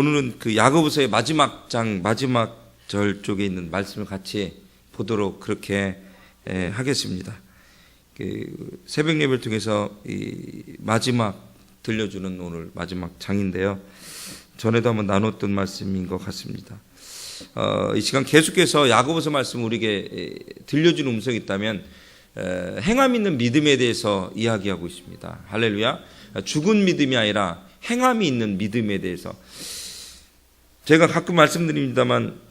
오늘은 그 야고보서의 마지막 장 마지막 절 쪽에 있는 말씀을 같이 보도록 그렇게 하겠습니다. 그 새벽 예배를 통해서 이 마지막 들려주는 오늘 마지막 장인데요. 전에도 한번 나눴던 말씀인 것 같습니다. 이 시간 계속해서 야고보서 말씀 우리에게 들려주는 음성이 있다면 행함 있는 믿음에 대해서 이야기하고 있습니다. 할렐루야. 죽은 믿음이 아니라 행함이 있는 믿음에 대해서. 제가 가끔 말씀드립니다만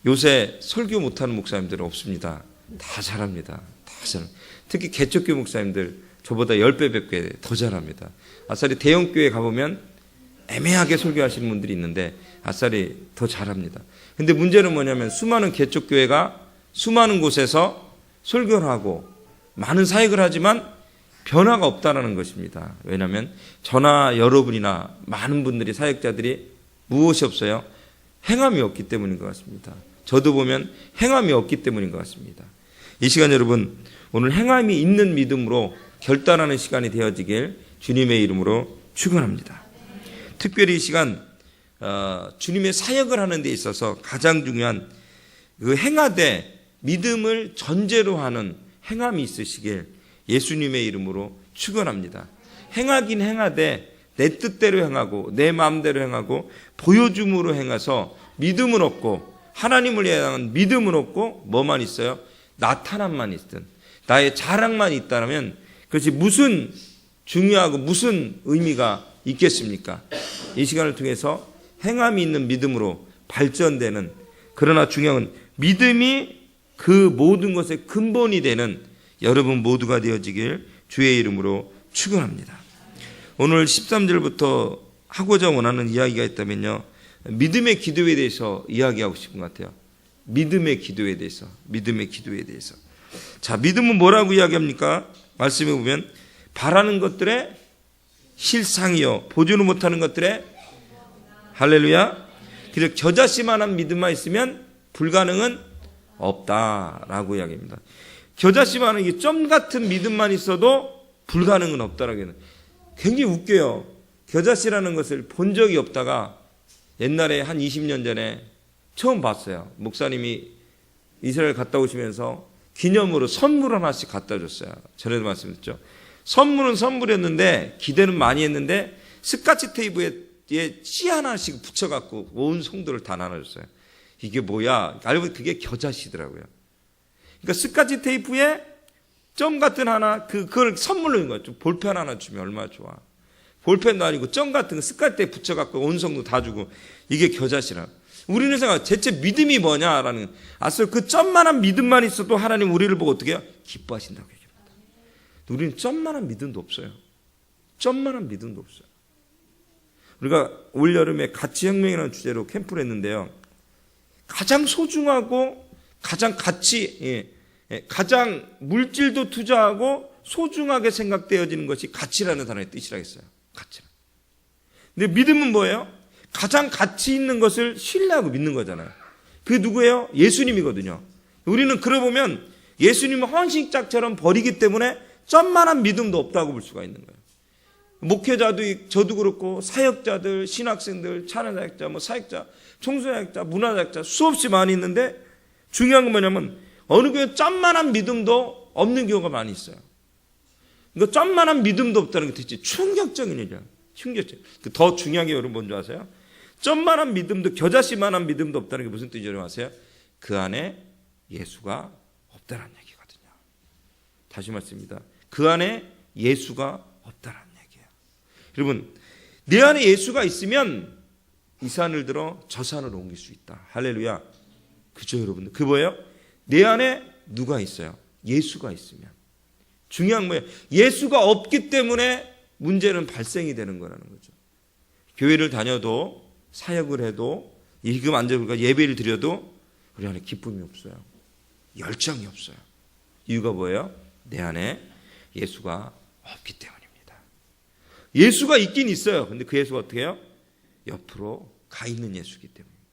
요새 설교 못하는 목사님들은 없습니다. 다 잘합니다. 다 잘. 특히 개척교회 목사님들 저보다 10배 100배 더 잘합니다. 아싸리 대형교회 가보면 애매하게 설교하시는 분들이 있는데 아싸리 더 잘합니다. 근데 문제는 뭐냐면 수많은 개척교회가 수많은 곳에서 설교를 하고 많은 사역을 하지만 변화가 없다는 것입니다. 왜냐하면 저나 여러분이나 많은 분들이 사역자들이 무엇이 없어요? 행함이 없기 때문인 것 같습니다. 저도 보면 행함이 없기 때문인 것 같습니다. 이 시간 여러분 오늘 행함이 있는 믿음으로 결단하는 시간이 되어지길 주님의 이름으로 축원합니다. 특별히 이 시간 주님의 사역을 하는 데 있어서 가장 중요한 그 행하되 믿음을 전제로 하는 행함이 있으시길 예수님의 이름으로 축원합니다. 행하긴 행하되 내 뜻대로 행하고 내 마음대로 행하고 보여줌으로 행해서 믿음은 없고 하나님을 향한 믿음은 없고 뭐만 있어요? 나타남만 있든 나의 자랑만 있다면 그것이 무슨 중요하고 무슨 의미가 있겠습니까? 이 시간을 통해서 행함이 있는 믿음으로 발전되는, 그러나 중요한 믿음이 그 모든 것의 근본이 되는 여러분 모두가 되어지길 주의 이름으로 축원합니다. 오늘 13절부터 하고자 원하는 이야기가 있다면요, 믿음의 기도에 대해서 이야기하고 싶은 것 같아요. 믿음의 기도에 대해서. 자, 믿음은 뭐라고 이야기합니까? 말씀해 보면 바라는 것들의 실상이요 보지는 못하는 것들의 할렐루야. 그래서 겨자씨만한 믿음만 있으면 불가능은 없다라고 이야기합니다. 겨자씨만한 이 점 같은 믿음만 있어도 불가능은 없다라고 해요. 굉장히 웃겨요. 겨자씨라는 것을 본 적이 없다가 옛날에 한 20년 전에 처음 봤어요. 목사님이 이스라엘 갔다 오시면서 기념으로 선물 하나씩 갖다 줬어요. 전에도 말씀드렸죠. 선물은 선물이었는데 기대는 많이 했는데 스카치 테이프에 씨 하나씩 붙여갖고 온 성도를 다 나눠줬어요. 이게 뭐야? 알고 보니 그게 겨자씨더라고요. 그러니까 스카치 테이프에 점 같은 하나 그걸 선물로 준 거예요. 볼펜 하나 주면 얼마나 좋아. 볼펜도 아니고 점 같은 거 스카치 테이프 붙여갖고 온 성도 다 주고 이게 겨자씨라. 우리는 생각 대체 믿음이 뭐냐라는 아슬 그 점만한 믿음만 있어도 하나님 우리를 보고 어떻게 해요? 기뻐하신다고 얘기합니다. 우리는 점만한 믿음도 없어요. 점만한 믿음도 없어요. 우리가 올여름에 가치혁명이라는 주제로 캠프를 했는데요. 가장 소중하고 가장 가장 물질도 투자하고 소중하게 생각되어지는 것이 가치라는 단어의 뜻이라고 했어요. 가치라. 근데 믿음은 뭐예요? 가장 가치 있는 것을 신뢰하고 믿는 거잖아요. 그게 누구예요? 예수님이거든요. 우리는 그러고 보면 예수님은 헌신짝처럼 버리기 때문에 점만한 믿음도 없다고 볼 수가 있는 거예요. 목회자도 저도 그렇고 사역자들, 신학생들, 찬양사역자, 사역자, 청소년사역자, 문화사역자 수없이 많이 있는데 중요한 건 뭐냐면 어느 교회 점만한 믿음도 없는 경우가 많이 있어요. 그러니까 점만한 믿음도 없다는 게 되게 충격적인 일이야. 충격적. 더 중요한 게 여러분 뭔지 아세요? 점만한 믿음도 겨자씨만한 믿음도 없다는 게 무슨 뜻이라고 아세요? 그 안에 예수가 없다는 얘기거든요. 다시 말씀입니다. 그 안에 예수가 없다는 얘기예요. 여러분, 내 안에 예수가 있으면 이 산을 들어 저 산을 옮길 수 있다. 할렐루야. 그죠, 여러분들? 그 뭐예요? 내 안에 누가 있어요? 예수가 있으면. 중요한 거예요. 예수가 없기 때문에 문제는 발생이 되는 거라는 거죠. 교회를 다녀도 사역을 해도 일금 안 잡을까 예배를 드려도 우리 안에 기쁨이 없어요. 열정이 없어요. 이유가 뭐예요? 내 안에 예수가 없기 때문입니다. 예수가 있긴 있어요. 근데 그 예수가 어떻게 해요? 옆으로 가 있는 예수이기 때문입니다.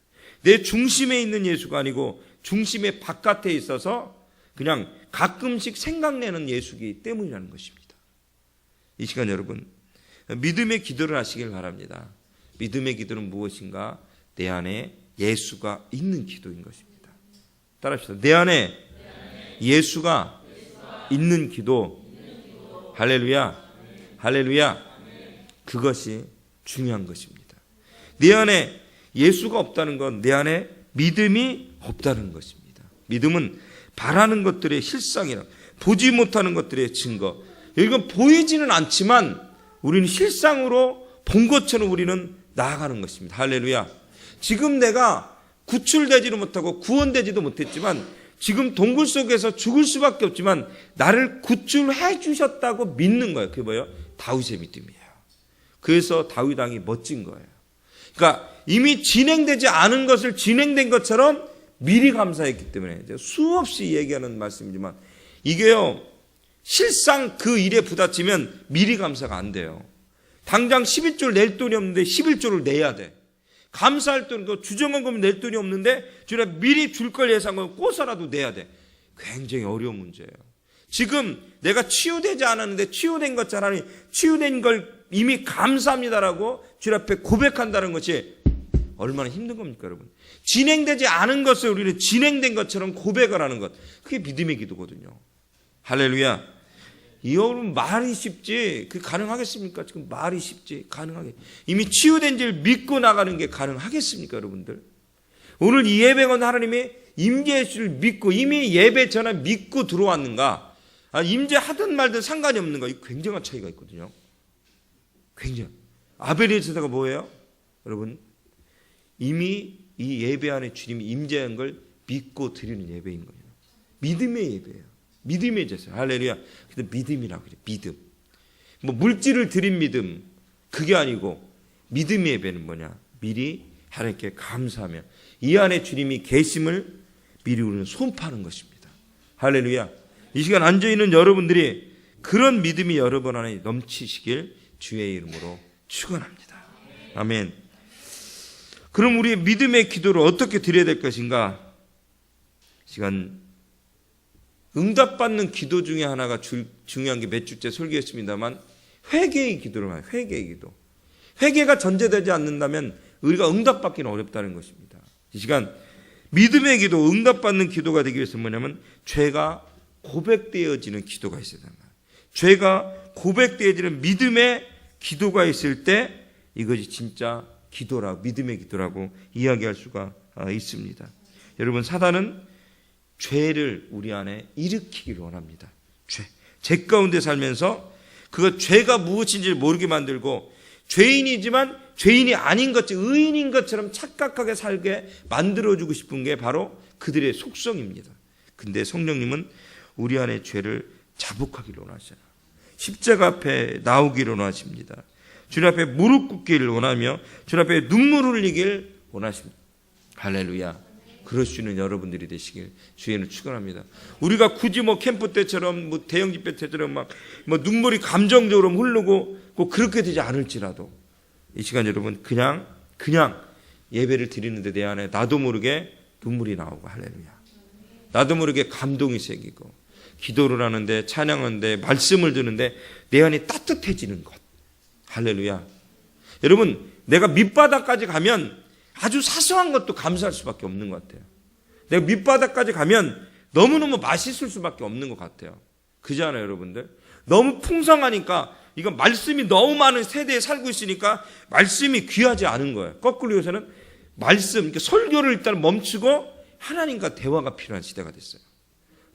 내 중심에 있는 예수가 아니고 중심의 바깥에 있어서 그냥 가끔씩 생각내는 예수이기 때문이라는 것입니다. 이 시간 여러분 믿음의 기도를 하시길 바랍니다. 믿음의 기도는 무엇인가? 내 안에 예수가 있는 기도인 것입니다. 따라합시다. 내 안에 예수가 있는 기도. 할렐루야. 할렐루야. 그것이 중요한 것입니다. 내 안에 예수가 없다는 건 내 안에 믿음이 없다는 것입니다. 믿음은 바라는 것들의 실상이라, 보지 못하는 것들의 증거. 이건 보이지는 않지만 우리는 실상으로 본 것처럼 우리는 나아가는 것입니다. 할렐루야. 지금 내가 구출되지도 못하고 구원되지도 못했지만, 지금 동굴 속에서 죽을 수밖에 없지만 나를 구출해 주셨다고 믿는 거예요. 그게 뭐예요? 다윗의 믿음이에요. 그래서 다윗 왕이 멋진 거예요. 그러니까 이미 진행되지 않은 것을 진행된 것처럼 미리 감사했기 때문에, 수없이 얘기하는 말씀이지만 이게요, 실상 그 일에 부딪히면 미리 감사가 안 돼요. 당장 11조를 낼 돈이 없는데 11조를 내야 돼. 감사할 돈, 주정원금 낼 돈이 없는데 주라 미리 줄 걸 예상하고 꼬서라도 내야 돼. 굉장히 어려운 문제예요. 지금 내가 치유되지 않았는데 치유된 것처럼 치유된 걸 이미 감사합니다라고 주 앞에 고백한다는 것이 얼마나 힘든 겁니까, 여러분? 진행되지 않은 것을 우리는 진행된 것처럼 고백을 하는 것, 그게 믿음의 기도거든요. 할렐루야. 이 여러분 말이 쉽지 그 가능하겠습니까? 지금 말이 쉽지 가능하게 이미 치유된 줄 믿고 나가는 게 가능하겠습니까, 여러분들? 오늘 이 예배건 하나님의 임재를 믿고 이미 예배 전에 믿고 들어왔는가? 임재하든 말든 상관이 없는가? 이 굉장한 차이가 있거든요. 굉장히. 아벨의 제사가 뭐예요? 여러분, 이미 이 예배 안에 주님이 임재한 걸 믿고 드리는 예배인 거예요. 믿음의 예배예요. 믿음의 제사. 할렐루야. 근데 믿음이라고 그래. 믿음. 뭐 물질을 드린 믿음, 그게 아니고 믿음의 예배는 뭐냐? 미리 하나님께 감사하며 이 안에 주님이 계심을 미리 우리는 손파는 것입니다. 할렐루야. 이 시간 앉아있는 여러분들이 그런 믿음이 여러분 안에 넘치시길 주의 이름으로 축원합니다. 아멘. 그럼 우리의 믿음의 기도를 어떻게 드려야 될 것인가? 시간 응답받는 기도 중에 하나가 중요한 게 몇 주째 설교했습니다만 회개의 기도를 말해요. 회개의 기도. 회개가 전제되지 않는다면 우리가 응답받기는 어렵다는 것입니다. 이 시간 믿음의 기도, 응답받는 기도가 되기 위해서는 뭐냐면 죄가 고백되어지는 기도가 있어야 된다. 죄가 고백되어지는 믿음의 기도가 있을 때 이것이 진짜 기도라고, 믿음의 기도라고 이야기할 수가 있습니다. 여러분, 사단은 죄를 우리 안에 일으키기를 원합니다. 죄 가운데 살면서 그 죄가 무엇인지 모르게 만들고 죄인이지만 죄인이 아닌 것처럼 의인인 것처럼 착각하게 살게 만들어주고 싶은 게 바로 그들의 속성입니다. 근데 성령님은 우리 안에 죄를 자복하기를 원하셔요. 십자가 앞에 나오기를 원하십니다. 주님 앞에 무릎 꿇기를 원하며 주님 앞에 눈물 흘리길 원하십니다. 할렐루야. 그럴 수 있는 여러분들이 되시길 주의는 축원합니다. 우리가 굳이 캠프 때처럼 대형 집회 때처럼 눈물이 감정적으로 흐르고 꼭 그렇게 되지 않을지라도 이 시간 여러분 그냥 예배를 드리는데 내 안에 나도 모르게 눈물이 나오고 할렐루야. 나도 모르게 감동이 생기고 기도를 하는데 찬양하는데 말씀을 듣는데 내 안이 따뜻해지는 것. 할렐루야. 여러분, 내가 밑바닥까지 가면 아주 사소한 것도 감사할 수밖에 없는 것 같아요. 내가 밑바닥까지 가면 너무너무 맛있을 수밖에 없는 것 같아요. 그지 않아요, 여러분들? 너무 풍성하니까 이건 말씀이 너무 많은 세대에 살고 있으니까 말씀이 귀하지 않은 거예요. 거꾸로 요새는 말씀, 그러니까 설교를 일단 멈추고 하나님과 대화가 필요한 시대가 됐어요.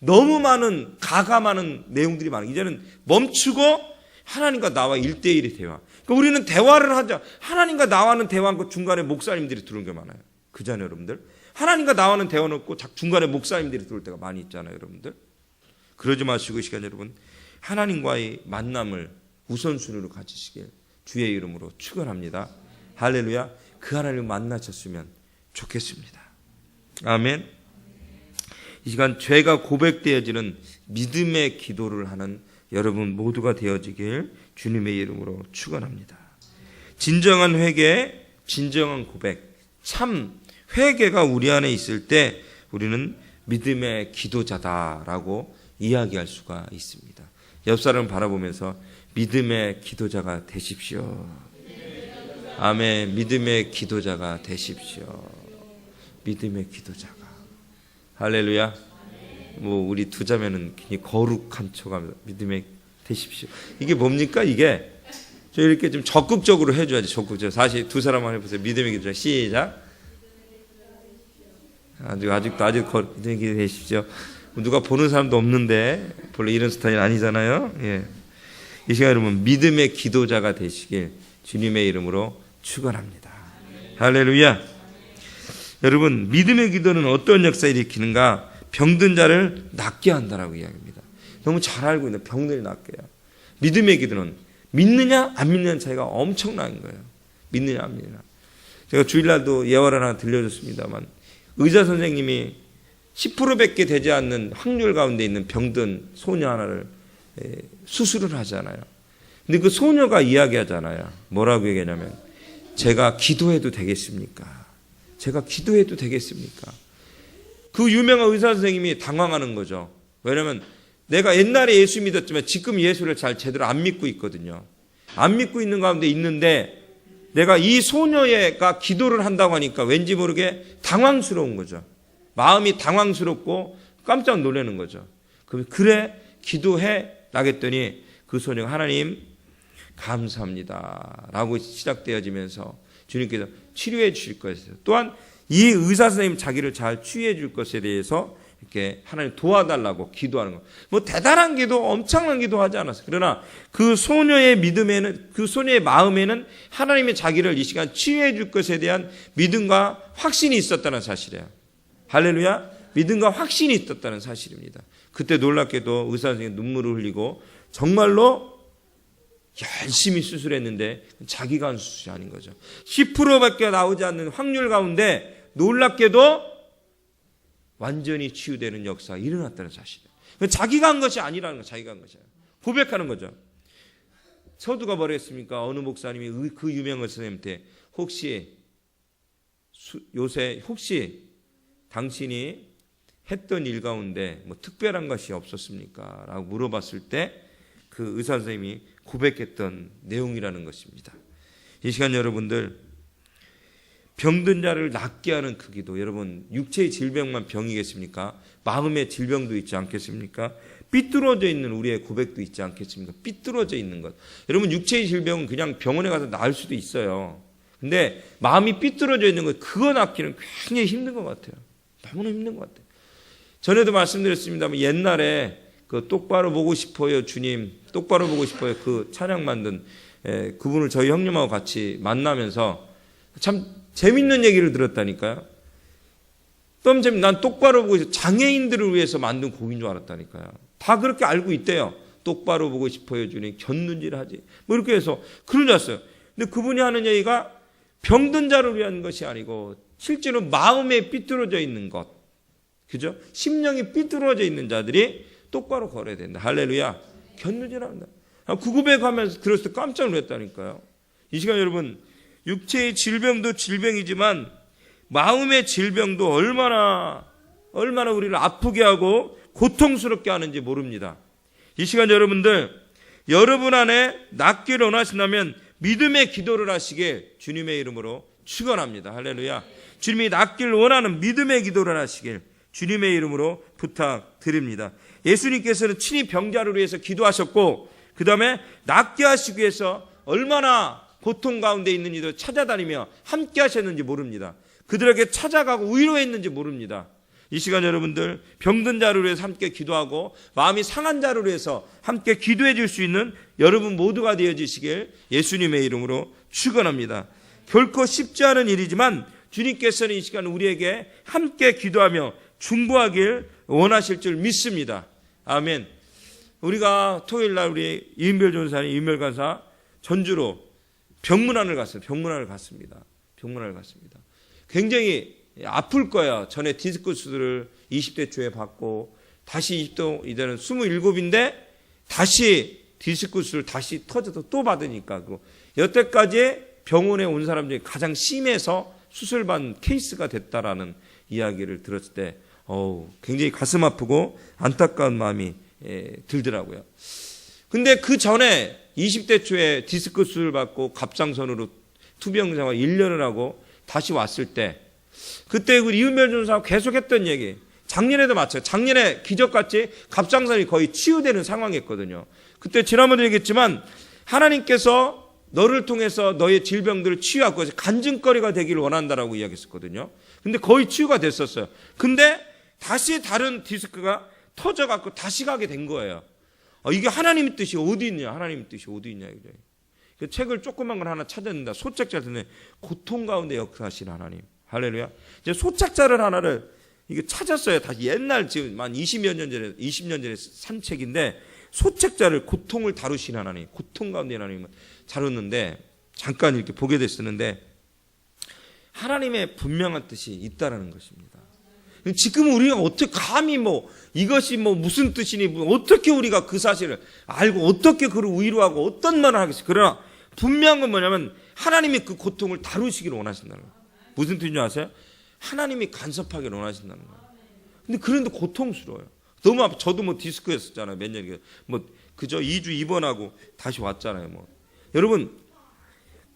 너무 많은 가가 많은 내용들이 많아요. 이제는 멈추고 하나님과 나와 1대1의 대화. 그러니까 우리는 대화를 하자. 하나님과 나와는 대화하고 중간에 목사님들이 들어오는 게 많아요. 그잖아요, 여러분들. 하나님과 나와는 대화는 없고 중간에 목사님들이 들어올 때가 많이 있잖아요, 여러분들. 그러지 마시고 이 시간 여러분 하나님과의 만남을 우선순위로 가지시길 주의 이름으로 축원합니다. 할렐루야. 그 하나님을 만나셨으면 좋겠습니다. 아멘. 이 시간 죄가 고백되어지는 믿음의 기도를 하는 여러분 모두가 되어지길 주님의 이름으로 축원합니다. 진정한 회개, 진정한 고백, 참 회개가 우리 안에 있을 때 우리는 믿음의 기도자다라고 이야기할 수가 있습니다. 옆 사람을 바라보면서 믿음의 기도자가 되십시오. 아멘. 믿음의 기도자가 되십시오. 믿음의 기도자가. 할렐루야. 뭐 우리 두 자매는 굉장히 거룩한 척하면서 믿음의 되십시오. 이게 뭡니까? 이게 저 이렇게 좀 적극적으로 해줘야지. 적극적으로. 사실 두 사람만 해보세요. 믿음의 기도자. 시작. 아직도 믿음의 기도 되십시오. 누가 보는 사람도 없는데 원래 이런 스타일 아니잖아요. 예. 이 시간 여러분 믿음의 기도자가 되시길 주님의 이름으로 축원합니다. 할렐루야. 여러분 믿음의 기도는 어떤 역사를 일으키는가? 병든 자를 낫게 한다라고 이야기합니다. 너무 잘 알고 있는 병들을 낫게요. 믿음의 기도는 믿느냐 안 믿느냐는 차이가 엄청난 거예요. 믿느냐 안 믿느냐. 제가 주일날도 예화를 하나 들려줬습니다만 의사 선생님이 10%밖에 되지 않는 확률 가운데 있는 병든 소녀 하나를 수술을 하잖아요. 근데 그 소녀가 이야기하잖아요. 뭐라고 얘기하냐면 제가 기도해도 되겠습니까? 제가 기도해도 되겠습니까? 그 유명한 의사 선생님이 당황하는 거죠. 왜냐하면 내가 옛날에 예수 믿었지만 지금 예수를 잘 제대로 안 믿고 있거든요. 안 믿고 있는 가운데 있는데 내가 이 소녀가 기도를 한다고 하니까 왠지 모르게 당황스러운 거죠. 마음이 당황스럽고 깜짝 놀라는 거죠. 그래 기도해 라겠더니 그 소녀가 하나님 감사합니다 라고 시작되어지면서 주님께서 치료해 주실 것이에요. 또한 이 의사 선생님 자기를 잘 치유해 줄 것에 대해서 이렇게 하나님 도와달라고 기도하는 거. 뭐 대단한 기도, 엄청난 기도하지 않았어요. 그러나 그 소녀의 믿음에는, 그 소녀의 마음에는 하나님이 자기를 이 시간 치유해 줄 것에 대한 믿음과 확신이 있었다는 사실이에요. 할렐루야. 믿음과 확신이 있었다는 사실입니다. 그때 놀랍게도 의사 선생님이 눈물을 흘리고 정말로 열심히 수술했는데 자기가 한 수술이 아닌 거죠. 10%밖에 나오지 않는 확률 가운데 놀랍게도 완전히 치유되는 역사가 일어났다는 사실이에요. 자기가 한 것이 아니라는 거예요. 자기가 한 것이에요. 고백하는 거죠. 서두가 뭐랬습니까? 어느 목사님이 그 유명한 선생님한테 요새 혹시 당신이 했던 일 가운데 뭐 특별한 것이 없었습니까? 라고 물어봤을 때 그 의사 선생님이 고백했던 내용이라는 것입니다. 이 시간 여러분들 병든 자를 낫게 하는 그 기도, 여러분 육체의 질병만 병이겠습니까? 마음의 질병도 있지 않겠습니까? 삐뚤어져 있는 우리의 고백도 있지 않겠습니까? 삐뚤어져 있는 것. 여러분 육체의 질병은 그냥 병원에 가서 나을 수도 있어요. 근데 마음이 삐뚤어져 있는 것, 그거 낫기는 굉장히 힘든 것 같아요. 너무나 힘든 것 같아요. 전에도 말씀드렸습니다만 옛날에 그 똑바로 보고 싶어요 주님, 똑바로 보고 싶어요 그 찬양 만든 그분을 저희 형님하고 같이 만나면서 참 재밌는 얘기를 들었다니까요. 난 똑바로 보고 싶어요. 장애인들을 위해서 만든 곡인 줄 알았다니까요. 다 그렇게 알고 있대요. 똑바로 보고 싶어요 주님, 곁눈질하지 뭐 이렇게 해서 그런 줄 알았어요. 근데 그분이 하는 얘기가 병든 자를 위한 것이 아니고 실제로 마음에 삐뚤어져 있는 것, 그죠? 심령이 삐뚤어져 있는 자들이 똑바로 걸어야 된다. 할렐루야. 곁눈질한다. 그 고백하면서 들었을 때 깜짝 놀랐다니까요. 이 시간 여러분 육체의 질병도 질병이지만 마음의 질병도 얼마나 우리를 아프게 하고 고통스럽게 하는지 모릅니다. 이 시간 여러분들 여러분 안에 낫기를 원하신다면 믿음의 기도를 하시길 주님의 이름으로 축원합니다. 할렐루야. 주님이 낫기를 원하는 믿음의 기도를 하시길 주님의 이름으로 부탁드립니다. 예수님께서는 친히 병자를 위해서 기도하셨고 그 다음에 낫게 하시기 위해서 얼마나 고통 가운데 있는 이들 찾아다니며 함께 하셨는지 모릅니다. 그들에게 찾아가고 위로했는지 모릅니다. 이 시간 여러분들 병든 자를 위해서 함께 기도하고 마음이 상한 자를 위해서 함께 기도해 줄 수 있는 여러분 모두가 되어주시길 예수님의 이름으로 축원합니다. 결코 쉽지 않은 일이지만 주님께서는 이 시간 우리에게 함께 기도하며 중보하길 원하실 줄 믿습니다. 아멘. 우리가 토요일날 우리 이은별 전사님, 이은별 간사 전주로 병문안을 갔습니다. 굉장히 아플 거야. 전에 디스쿠스를 20대 초에 받고 다시 20대 이제는 27인데 다시 디스쿠스를 다시 터져서 또 받으니까 여태까지 병원에 온 사람 중에 가장 심해서 수술받은 케이스가 됐다라는 이야기를 들었을 때 굉장히 가슴 아프고 안타까운 마음이 들더라고요. 근데 그 전에 20대 초에 디스크 수술 받고 갑상선으로 투병생활 1년을 하고 다시 왔을 때 그때 우리 이은별 전사가 계속했던 얘기, 작년에도 마찬가지, 작년에 기적같이 갑상선이 거의 치유되는 상황이었거든요. 그때 지난번에 얘기했지만 하나님께서 너를 통해서 너의 질병들을 치유하고 간증거리가 되기를 원한다라고 이야기했었거든요. 근데 거의 치유가 됐었어요. 근데 다시 다른 디스크가 터져갖고 다시 가게 된 거예요. 이게 하나님의 뜻이 어디 있냐, 하나님의 뜻이 어디 있냐. 그 책을 조그만 걸 하나 찾았는데 소책자를 듣는 고통 가운데 역사하신 하나님. 할렐루야. 이제 소책자를 하나를 이게 찾았어요. 다시 옛날 지금 한 20년 전에 산 책인데 소책자를 고통을 다루신 하나님, 고통 가운데 하나님을 다뤘는데 잠깐 이렇게 보게 됐었는데 하나님의 분명한 뜻이 있다라는 것입니다. 지금 우리가 어떻게 감히 이것이 무슨 뜻이니 어떻게 우리가 그 사실을 알고 어떻게 그를 위로하고 어떤 말을 하겠어요. 그러나 분명한 건 뭐냐면 하나님이 그 고통을 다루시기를 원하신다는 거예요. 무슨 뜻인지 아세요? 하나님이 간섭하기를 원하신다는 거예요. 근데 그런데 고통스러워요. 너무 아파. 저도 디스크였었잖아요. 몇 년이요. 그저 2주 입원하고 다시 왔잖아요. 여러분,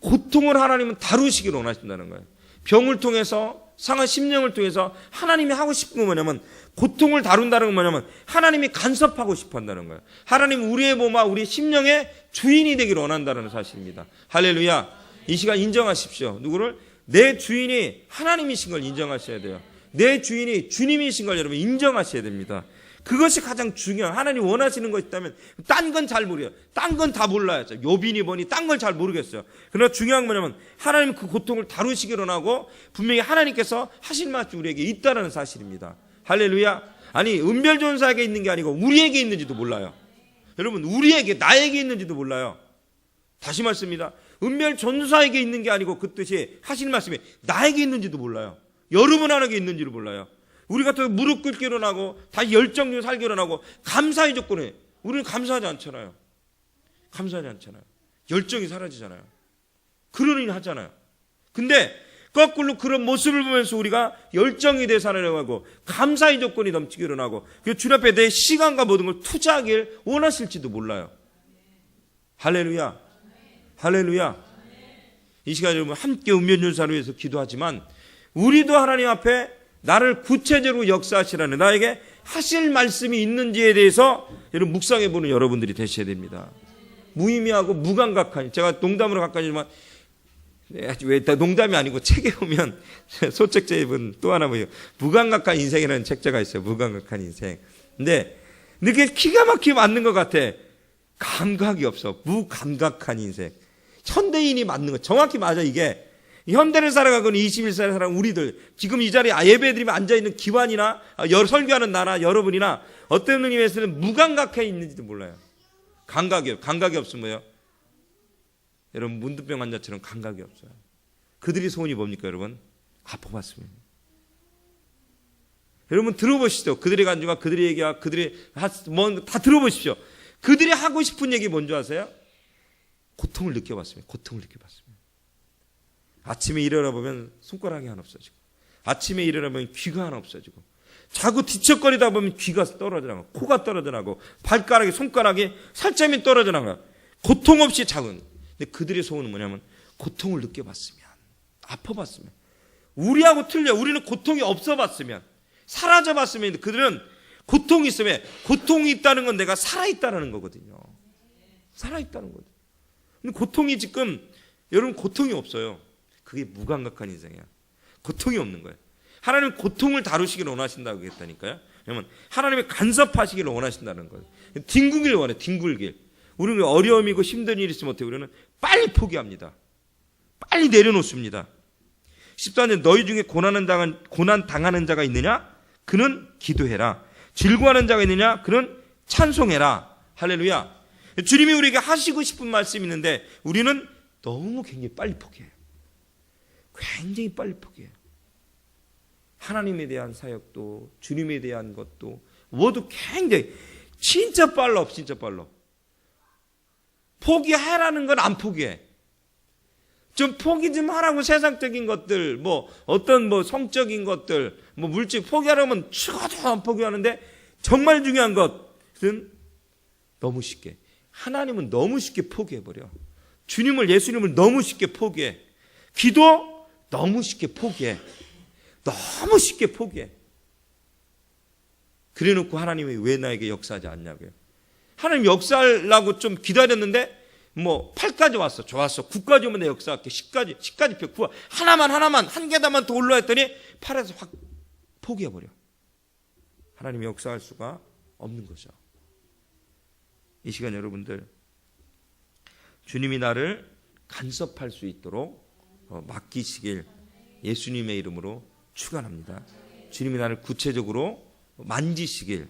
고통을 하나님은 다루시기를 원하신다는 거예요. 병을 통해서, 상한 심령을 통해서 하나님이 하고 싶은 건 뭐냐면, 고통을 다룬다는 건 뭐냐면, 하나님이 간섭하고 싶어 한다는 거예요. 하나님 우리의 몸과 우리의 심령의 주인이 되기를 원한다는 사실입니다. 할렐루야. 이 시간 인정하십시오. 누구를? 내 주인이 하나님이신 걸 인정하셔야 돼요. 내 주인이 주님이신 걸 여러분 인정하셔야 됩니다. 그것이 가장 중요한, 하나님 원하시는 것이 있다면 딴 건 잘 모르요. 딴 건 다 몰라요. 요빈이 뭐니 딴 걸 잘 모르겠어요. 그러나 중요한 건 뭐냐면 하나님 그 고통을 다루시기로 하고 분명히 하나님께서 하실 말씀이 우리에게 있다는 사실입니다. 할렐루야. 아니 은별전사에게 있는 게 아니고 우리에게 있는지도 몰라요. 여러분 우리에게, 나에게 있는지도 몰라요. 다시 말씀입니다. 은별전사에게 있는 게 아니고 그 뜻이 하실 말씀이 나에게 있는지도 몰라요. 여러분 안에 있는지를 몰라요. 우리 같은 무릎 꿇기로 하고 다시 열정적으로 살기로 하고 감사의 조건에 우리는 감사하지 않잖아요. 감사하지 않잖아요. 열정이 사라지잖아요. 그런 일 하잖아요. 근데 거꾸로 그런 모습을 보면서 우리가 열정이 돼 살아내고 하고 감사의 조건이 넘치기로 하고 그 주님 앞에 내 시간과 모든 걸 투자하길 원하실지도 몰라요. 할렐루야. 할렐루야. 이 시간 여러분 함께 은변전사를 위해서 기도하지만 우리도 하나님 앞에 나를 구체적으로 역사하시라는 나에게 하실 말씀이 있는지에 대해서 여러분 묵상해 보는 여러분들이 되셔야 됩니다. 무의미하고 무감각한, 제가 농담으로 가까이지만 왜 농담이 아니고 책에 보면 소책자의 분 또 하나 뭐예요? 무감각한 인생이라는 책자가 있어요. 무감각한 인생. 근데 그게 기가 막히게 맞는 것 같아. 감각이 없어. 무감각한 인생. 현대인이 맞는 거 정확히 맞아. 이게 현대를 살아가고는 21세를 살아가는 우리들, 지금 이 자리에 예배드리면 앉아있는 기관이나 설교하는 나나 여러분이나 어떤 의미에서는 무감각해 있는지도 몰라요. 감각이 없으면 뭐예요? 여러분 문득병 환자처럼 감각이 없어요. 그들이 소원이 뭡니까 여러분? 아파봤습니다. 여러분 들어보시죠. 그들의 간증과 그들의 얘기와 그들의 다 들어보십시오. 그들이 하고 싶은 얘기 뭔지 아세요? 고통을 느껴봤습니다. 고통을 느껴봤습니다. 아침에 일어나 보면 손가락이 하나 없어지고, 아침에 일어나 보면 귀가 하나 없어지고, 자꾸 뒤척거리다 보면 귀가 떨어져 나가고, 코가 떨어져 나가고, 발가락이, 손가락이 살점이 떨어져 나가고, 고통 없이 작은. 근데 그들의 소원은 뭐냐면 고통을 느껴봤으면, 아파봤으면. 우리하고 틀려. 우리는 고통이 없어봤으면, 사라져봤으면. 그들은 고통이 있으면, 고통이 있다는 건 내가 살아있다는 거거든요. 살아있다는 거죠. 근데 고통이 지금 여러분 고통이 없어요. 그게 무감각한 인생이야. 고통이 없는 거예요. 하나님은 고통을 다루시기를 원하신다고 했다니까요. 왜냐면 하나님의 간섭하시기를 원하신다는 거예요. 뒹굴길 원해. 뒹굴길. 우리는 어려움이고 힘든 일이 있으면 어떻게 우리는 빨리 포기합니다. 빨리 내려놓습니다. 14년 너희 중에 고난 당하는 자가 있느냐? 그는 기도해라. 즐거워하는 자가 있느냐? 그는 찬송해라. 할렐루야. 주님이 우리에게 하시고 싶은 말씀이 있는데 우리는 너무 굉장히 빨리 포기해요. 굉장히 빨리 포기해요. 하나님에 대한 사역도 주님에 대한 것도 모두 굉장히 진짜 빨라. 진짜 빨라. 포기하라는 건 안 포기해. 좀 포기 좀 하라고 세상적인 것들, 어떤 성적인 것들, 물질 포기하라면 죽어도 안 포기하는데 정말 중요한 것은 너무 쉽게. 하나님은 너무 쉽게 포기해버려. 주님을, 예수님을 너무 쉽게 포기해. 기도 너무 쉽게 포기해. 너무 쉽게 포기해. 그래놓고 하나님이 왜 나에게 역사하지 않냐고요. 하나님 역사하려고 좀 기다렸는데 8까지 왔어. 좋았어. 9까지 오면 내가 역사할게. 10까지 펴. 9 하나만 한 계단만 더 올라와 했더니 8에서 확 포기해버려. 하나님이 역사할 수가 없는 거죠. 이 시간 여러분들, 주님이 나를 간섭할 수 있도록 맡기시길 예수님의 이름으로 축원합니다. 주님이 나를 구체적으로 만지시길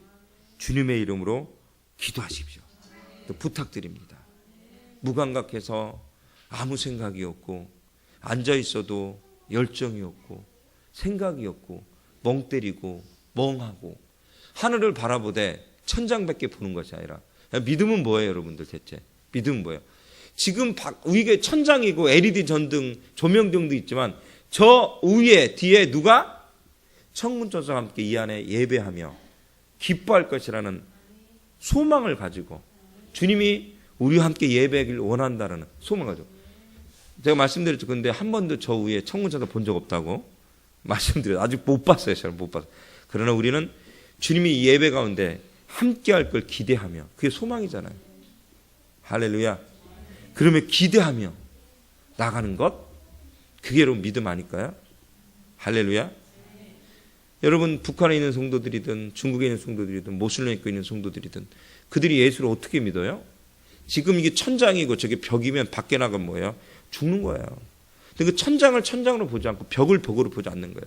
주님의 이름으로 기도하십시오. 또 부탁드립니다. 무감각해서 아무 생각이 없고 앉아있어도 열정이 없고 생각이 없고 멍 때리고 멍하고 하늘을 바라보되 천장밖에 보는 것이 아니라, 믿음은 뭐예요 여러분들? 대체 믿음은 뭐예요? 지금 위에 천장이고 LED 전등 조명등도 있지만 저 위에 뒤에 누가 천군천사와 함께 이 안에 예배하며 기뻐할 것이라는 소망을 가지고, 주님이 우리와 함께 예배하길 원한다는 소망을 가지고. 제가 말씀드렸죠. 근데 한 번도 저 위에 천군천사 본 적 없다고 말씀드려요. 아직 못 봤어요. 잘 못 봤어요. 그러나 우리는 주님이 예배 가운데 함께 할 걸 기대하며, 그게 소망이잖아요. 할렐루야. 그러면 기대하며 나가는 것, 그게 여러분 믿음 아닐까요? 할렐루야. 여러분, 북한에 있는 성도들이든 중국에 있는 성도들이든 모슬렘에 있는 성도들이든 그들이 예수를 어떻게 믿어요? 지금 이게 천장이고 저게 벽이면 밖에 나가면 뭐예요? 죽는 거예요. 근데 그 천장을 천장으로 보지 않고 벽을 벽으로 보지 않는 거예요.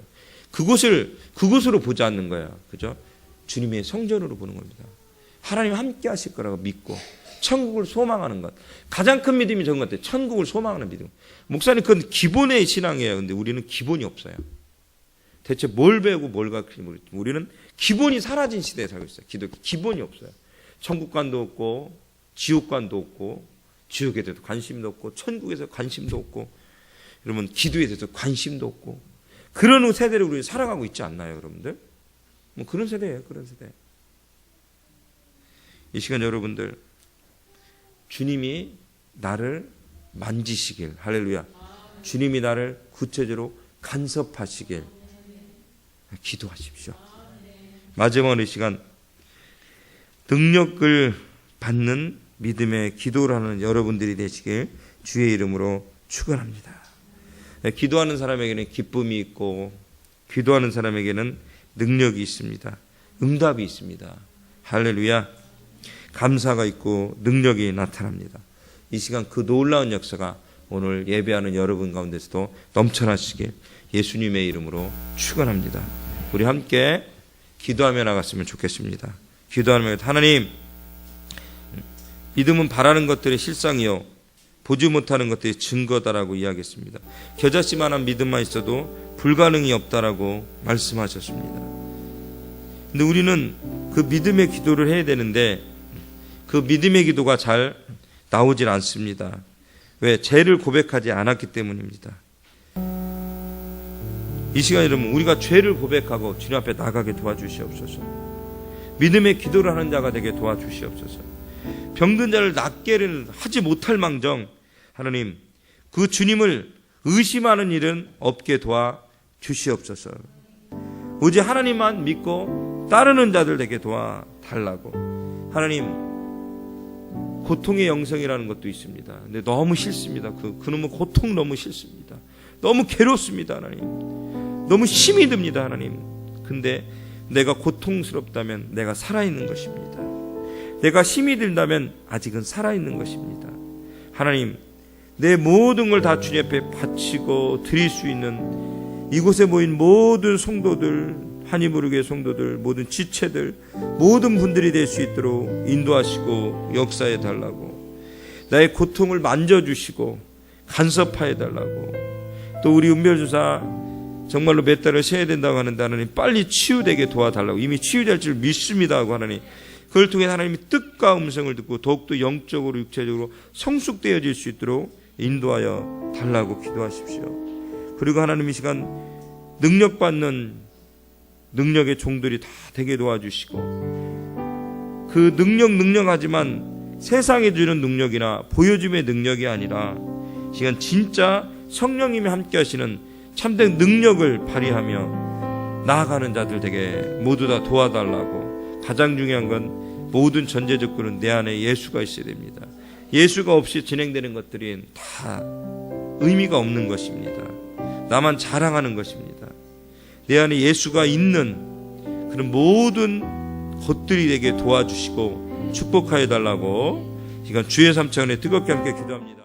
그곳으로 보지 않는 거예요. 그죠? 주님의 성전으로 보는 겁니다. 하나님 함께 하실 거라고 믿고 천국을 소망하는 것. 가장 큰 믿음이 저건 것 같아요. 천국을 소망하는 믿음. 목사님, 그건 기본의 신앙이에요. 근데 우리는 기본이 없어요. 대체 뭘 배우고 뭘 가르치는지 모르겠지만 우리는 기본이 사라진 시대에 살고 있어요. 기본이 없어요. 천국관도 없고 지옥관도 없고 지옥에 대해서 관심도 없고 천국에서 관심도 없고, 여러분 기도에 대해서 관심도 없고, 그런 세대를 우리 살아가고 있지 않나요 여러분들? 그런 세대예요. 그런 세대. 이 시간 여러분들, 주님이 나를 만지시길, 할렐루야, 주님이 나를 구체적으로 간섭하시길 기도하십시오. 마지막으로 이 시간 능력을 받는 믿음의 기도를 하는 여러분들이 되시길 주의 이름으로 축원합니다. 기도하는 사람에게는 기쁨이 있고 기도하는 사람에게는 능력이 있습니다. 응답이 있습니다. 할렐루야. 감사가 있고 능력이 나타납니다. 이 시간 그 놀라운 역사가 오늘 예배하는 여러분 가운데서도 넘쳐나시길 예수님의 이름으로 축원합니다. 우리 함께 기도하며 나갔으면 좋겠습니다. 기도하며, 하나님, 믿음은 바라는 것들의 실상이요 보지 못하는 것들의 증거다라고 이야기했습니다. 겨자씨만한 믿음만 있어도 불가능이 없다라고 말씀하셨습니다. 근데 우리는 그 믿음의 기도를 해야 되는데 그 믿음의 기도가 잘 나오질 않습니다. 왜? 죄를 고백하지 않았기 때문입니다. 이 시간 여러분, 우리가 죄를 고백하고 주님 앞에 나가게 도와주시옵소서. 믿음의 기도를 하는 자가 되게 도와주시옵소서. 병든 자를 낫게를 하지 못할 망정, 하나님 그 주님을 의심하는 일은 없게 도와주시옵소서. 오직 하나님만 믿고 따르는 자들 되게 도와달라고. 하나님, 고통의 영성이라는 것도 있습니다. 근데 너무 싫습니다. 그놈의 고통 너무 싫습니다. 너무 괴롭습니다. 하나님, 너무 힘이 듭니다. 하나님, 근데 내가 고통스럽다면 내가 살아있는 것입니다. 내가 힘이 들다면 아직은 살아있는 것입니다. 하나님, 내 모든 걸 다 주님 앞에 바치고 드릴 수 있는 이곳에 모인 모든 성도들, 한이부르게 성도들, 모든 지체들, 모든 분들이 될 수 있도록 인도하시고 역사해 달라고, 나의 고통을 만져주시고 간섭하여 달라고, 또 우리 은별주사 정말로 몇 달을 쉬어야 된다고 하는데 하나님 빨리 치유되게 도와달라고, 이미 치유될 줄 믿습니다 하고, 하나님 그걸 통해 하나님이 뜻과 음성을 듣고 더욱더 영적으로 육체적으로 성숙되어질 수 있도록 인도하여 달라고 기도하십시오. 그리고 하나님 이 시간 능력받는 능력의 종들이 다 되게 도와주시고, 그 능력하지만 세상에 주는 능력이나 보여줌의 능력이 아니라 이 시간 진짜 성령님이 함께 하시는 참된 능력을 발휘하며 나아가는 자들 되게 모두 다 도와달라고. 가장 중요한 건 모든 전제 조건은 내 안에 예수가 있어야 됩니다. 예수가 없이 진행되는 것들이 다 의미가 없는 것입니다. 나만 자랑하는 것입니다. 내 안에 예수가 있는 그런 모든 것들이 되게 도와주시고 축복하여 달라고 이건 주의 삼창에 뜨겁게 함께 기도합니다.